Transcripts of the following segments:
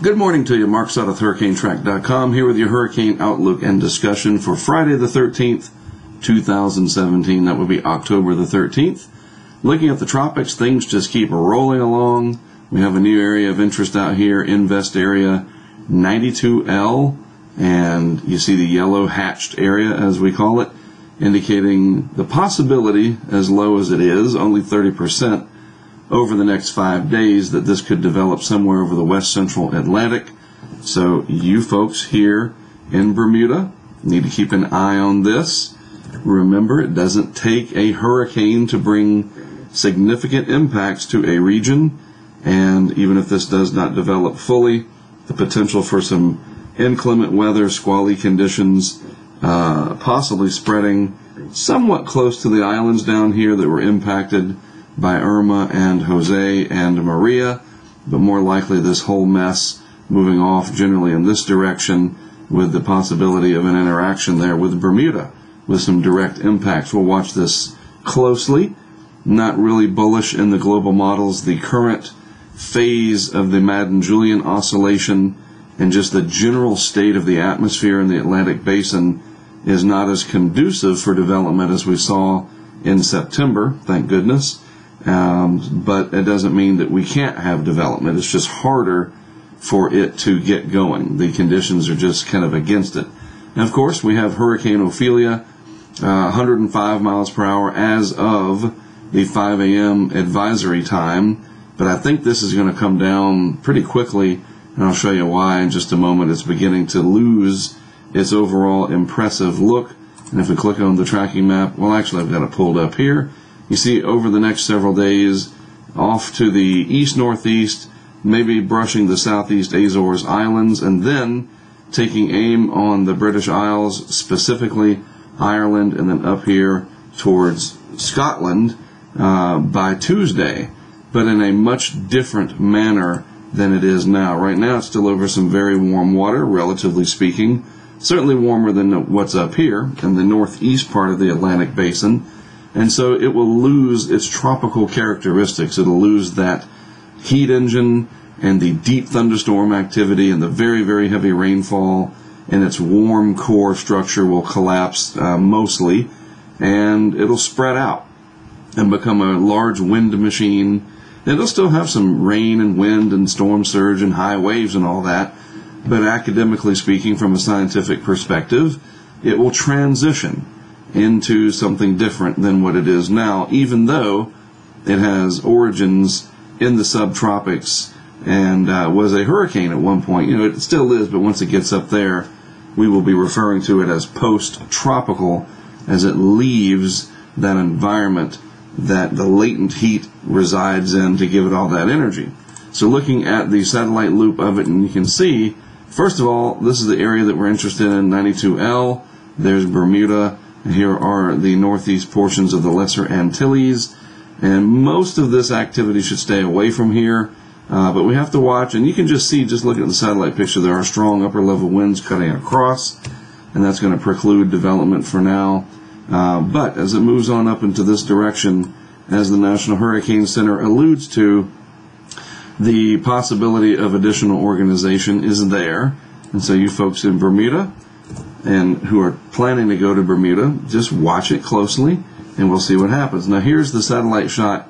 Good morning to you. Mark Sott with HurricaneTrack.com here with your hurricane outlook and discussion for Friday the 13th, 2017. That would be October the 13th. Looking at the tropics, things just keep rolling along. We have a new area of interest out here, Invest Area 92L, and you see the yellow hatched area, as we call it, indicating the possibility, as low as it is, only 30%, over the next 5 days that this could develop somewhere over the west central Atlantic. So you folks here in Bermuda need to keep an eye on this. Remember, it doesn't take a hurricane to bring significant impacts to a region, and even if this does not develop fully, the potential for some inclement weather, squally conditions, possibly spreading somewhat close to the islands down here that were impacted by Irma and Jose and Maria, but more likely this whole mess moving off generally in this direction with the possibility of an interaction there with Bermuda with some direct impacts. We'll watch this closely. Not really bullish in the global models. The current phase of the Madden-Julian oscillation and just the general state of the atmosphere in the Atlantic Basin is not as conducive for development as we saw in September, thank goodness. But it doesn't mean that we can't have development. It's just harder for it to get going. The conditions are just kind of against it. And of course, we have Hurricane Ophelia, 105 miles per hour as of the 5 a.m. advisory time. But I think this is going to come down pretty quickly, and I'll show you why in just a moment. It's beginning to lose its overall impressive look. And if we click on the tracking map, well, actually, I've got it pulled up here. You see, over the next several days, off to the east-northeast, maybe brushing the southeast Azores Islands, and then taking aim on the British Isles, specifically Ireland, and then up here towards Scotland by Tuesday, but in a much different manner than it is now. Right now, it's still over some very warm water, relatively speaking, certainly warmer than what's up here in the northeast part of the Atlantic Basin. And so it will lose its tropical characteristics. It'll lose that heat engine and the deep thunderstorm activity and the very, very heavy rainfall, and its warm core structure will collapse mostly, and it'll spread out and become a large wind machine. And it'll still have some rain and wind and storm surge and high waves and all that, but academically speaking, from a scientific perspective, it will transition into something different than what it is now, even though it has origins in the subtropics and was a hurricane at one point. You know, it still is, but once it gets up there, we will be referring to it as post-tropical as it leaves that environment that the latent heat resides in to give it all that energy. So looking at the satellite loop of it, and you can see, first of all, this is the area that we're interested in, 92L. There's Bermuda. Here are the northeast portions of the Lesser Antilles, and most of this activity should stay away from here, but we have to watch, and you can just see, just looking at the satellite picture, there are strong upper-level winds cutting across, and that's going to preclude development for now. But as it moves on up into this direction, as the National Hurricane Center alludes to, the possibility of additional organization is there, and so you folks in Bermuda and who are planning to go to Bermuda, just watch it closely, and we'll see what happens. Now, here's the satellite shot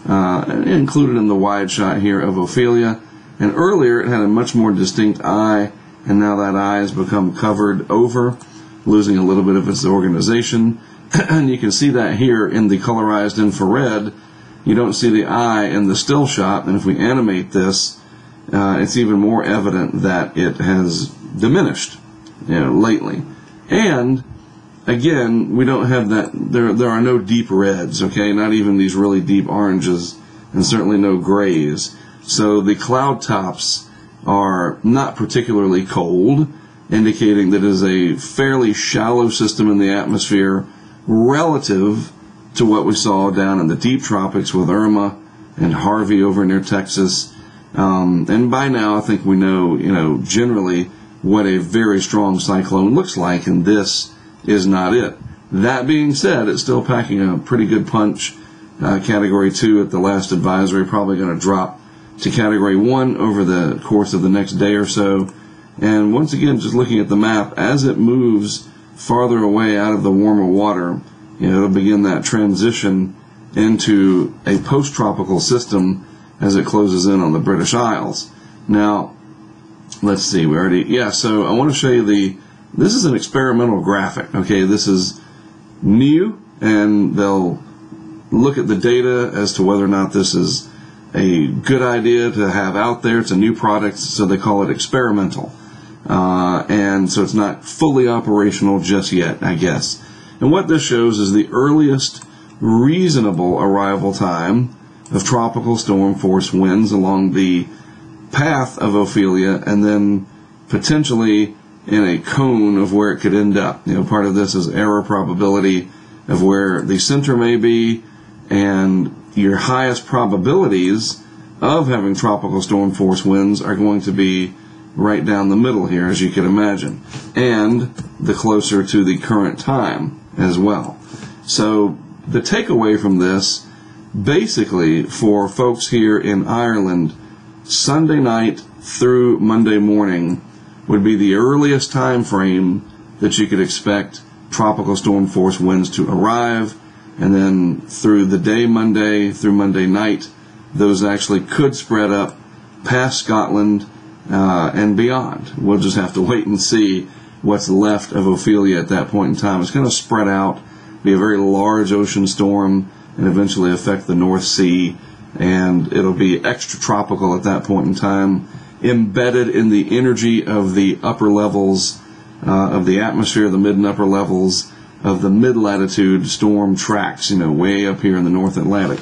included in the wide shot here of Ophelia, and earlier it had a much more distinct eye, and now that eye has become covered over, losing a little bit of its organization. And you can see that here in the colorized infrared. You don't see the eye in the still shot, and if we animate this, it's even more evident that it has diminished, lately. And again, we don't have that. There are no deep reds, okay? Not even these really deep oranges, and certainly no grays. So the cloud tops are not particularly cold, indicating that it is a fairly shallow system in the atmosphere relative to what we saw down in the deep tropics with Irma and Harvey over near Texas. And by now, I think we know, generally what a very strong cyclone looks like, and this is not it. That being said, it's still packing a pretty good punch. Category 2 at the last advisory, probably going to drop to Category 1 over the course of the next day or so. And once again, just looking at the map, as it moves farther away out of the warmer water, it'll begin that transition into a post-tropical system as it closes in on the British Isles. Now, let's see, so I want to show you this is an experimental graphic, okay? This is new, and they'll look at the data as to whether or not this is a good idea to have out there. It's a new product, so they call it experimental. And so it's not fully operational just yet, I guess. And what this shows is the earliest reasonable arrival time of tropical storm force winds along the path of Ophelia, and then potentially in a cone of where it could end up. Part of this is error probability of where the center may be, and your highest probabilities of having tropical storm force winds are going to be right down the middle here, as you can imagine, and the closer to the current time as well. So the takeaway from this, basically for folks here in Ireland, Sunday night through Monday morning would be the earliest time frame that you could expect tropical storm force winds to arrive, and then through the day Monday through Monday night, those actually could spread up past Scotland and beyond. We'll just have to wait and see what's left of Ophelia at that point in time. It's going to spread out, be a very large ocean storm, and eventually affect the North Sea, and it'll be extratropical at that point in time, embedded in the energy of the upper levels of the atmosphere, the mid and upper levels of the mid-latitude storm tracks, way up here in the North Atlantic.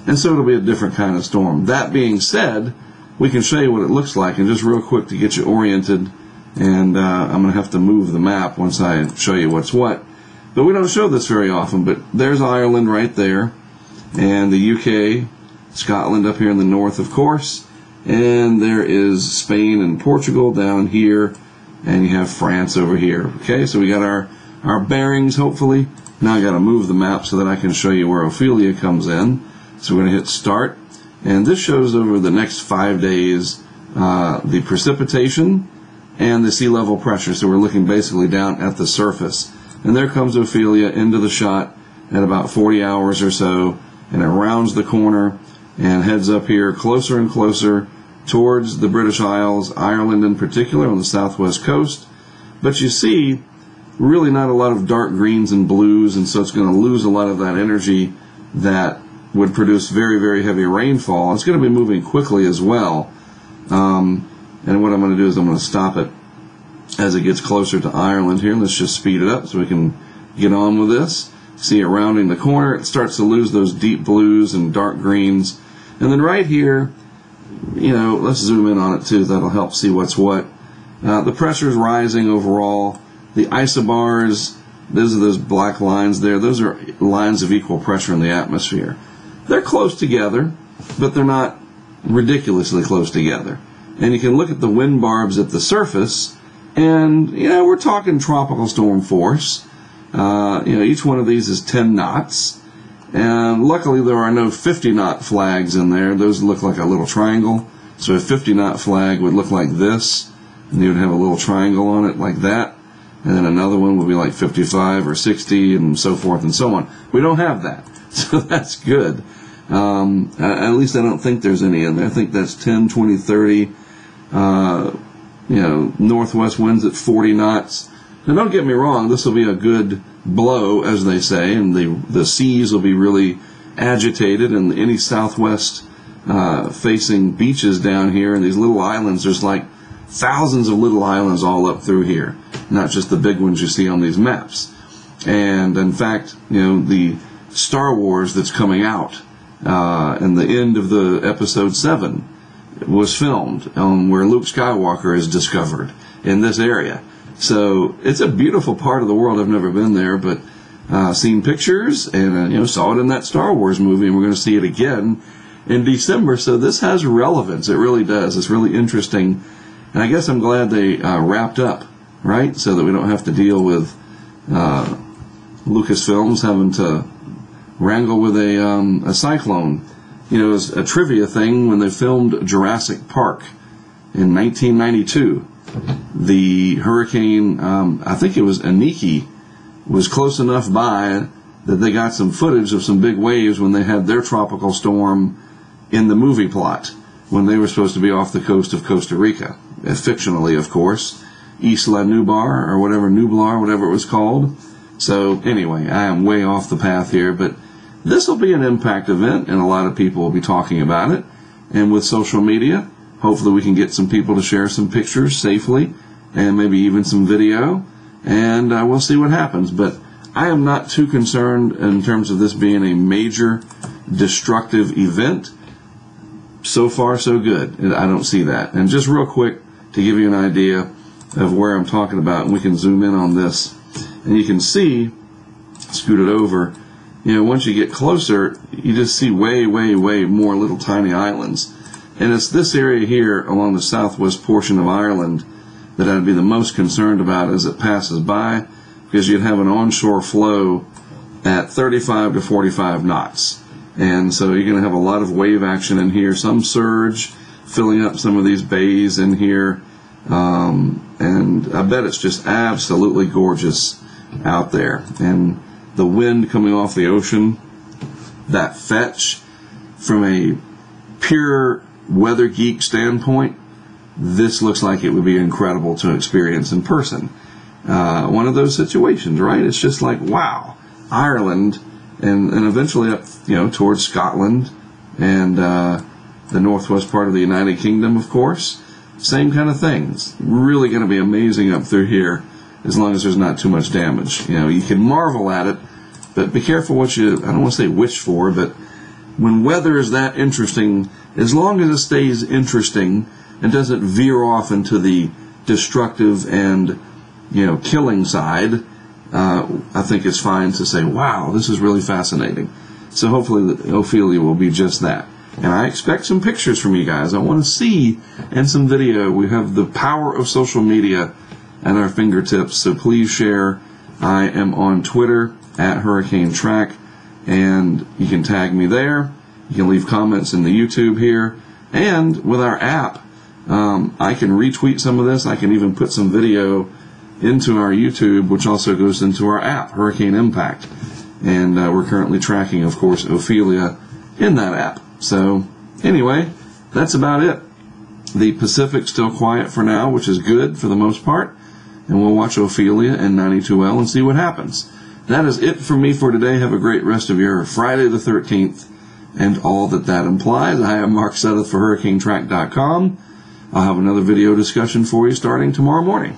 And so it'll be a different kind of storm. That being said, we can show you what it looks like, and just real quick to get you oriented, and I'm going to have to move the map once I show you what's what. But we don't show this very often, but there's Ireland right there, and the UK, Scotland up here in the north, of course, and there is Spain and Portugal down here, and you have France over here. Okay, so we got our bearings, hopefully. Now I got to move the map so that I can show you where Ophelia comes in. So we're going to hit start, and this shows over the next 5 days the precipitation and the sea level pressure. So we're looking basically down at the surface, and there comes Ophelia into the shot at about 40 hours or so, and it rounds the corner and heads up here closer and closer towards the British Isles, Ireland in particular, on the southwest coast. But you see really not a lot of dark greens and blues, and so it's going to lose a lot of that energy that would produce very, very heavy rainfall. It's going to be moving quickly as well. And what I'm going to do is I'm going to stop it as it gets closer to Ireland here. Let's just speed it up so we can get on with this. See it rounding the corner. It starts to lose those deep blues and dark greens. And then right here, let's zoom in on it too. That'll help see what's what. The pressure is rising overall. The isobars, those are those black lines there. Those are lines of equal pressure in the atmosphere. They're close together, but they're not ridiculously close together. And you can look at the wind barbs at the surface, and we're talking tropical storm force. Each one of these is 10 knots. And luckily there are no 50-knot flags in there. Those look like a little triangle. So a 50-knot flag would look like this, and you would have a little triangle on it like that. And then another one would be like 55 or 60 and so forth and so on. We don't have that, so that's good. At least I don't think there's any in there. I think that's 10, 20, 30. Northwest winds at 40 knots. Now don't get me wrong, this will be a good blow, as they say, and the seas will be really agitated, and any southwest facing beaches down here and these little islands, there's like thousands of little islands all up through here, not just the big ones you see on these maps. And in fact, the Star Wars that's coming out, and the end of the episode 7 was filmed on where Luke Skywalker is discovered in this area. So it's a beautiful part of the world. I've never been there, but seen pictures and saw it in that Star Wars movie, and we're going to see it again in December. So this has relevance. It really does. It's really interesting, and I guess I'm glad they wrapped up, right, so that we don't have to deal with Lucasfilms having to wrangle with a cyclone as a trivia thing, when they filmed Jurassic Park in 1992, the hurricane, I think it was Aniki, was close enough by that they got some footage of some big waves when they had their tropical storm in the movie plot, when they were supposed to be off the coast of Costa Rica, fictionally, of course, Isla Nublar, or Nublar, whatever it was called. So anyway, I am way off the path here, but this will be an impact event, and a lot of people will be talking about it. And with social media, hopefully we can get some people to share some pictures safely, and maybe even some video, and we'll see what happens. But I am not too concerned in terms of this being a major destructive event. So far, so good. I don't see that. And just real quick, to give you an idea of where I'm talking about, and we can zoom in on this, and you can see, scoot it over, once you get closer, you just see way, way, way more little tiny islands. And it's this area here along the southwest portion of Ireland that I'd be the most concerned about as it passes by, because you'd have an onshore flow at 35 to 45 knots. And so you're going to have a lot of wave action in here, some surge filling up some of these bays in here. And I bet it's just absolutely gorgeous out there. And the wind coming off the ocean, that fetch, from a pure weather geek standpoint, this looks like it would be incredible to experience in person. One of those situations, right? It's just like, wow, Ireland, and eventually up, towards Scotland and the northwest part of the United Kingdom, of course. Same kind of thing. It's really going to be amazing up through here, as long as there's not too much damage. You can marvel at it, but be careful what you, I don't want to say wish for, but when weather is that interesting, as long as it stays interesting and doesn't veer off into the destructive and, killing side, I think it's fine to say, wow, this is really fascinating. So hopefully Ophelia will be just that. And I expect some pictures from you guys. I want to see, and some video. We have the power of social media at our fingertips, so please share. I am on Twitter at HurricaneTrack, and you can tag me there. You can leave comments in the YouTube here. And with our app, I can retweet some of this. I can even put some video into our YouTube, which also goes into our app, Hurricane Impact. And we're currently tracking, of course, Ophelia in that app. So anyway, that's about it. The Pacific's still quiet for now, which is good for the most part. And we'll watch Ophelia and 92L and see what happens. That is it for me for today. Have a great rest of your Friday the 13th and all that implies. I am Mark Sudduth for HurricaneTrack.com. I'll have another video discussion for you starting tomorrow morning.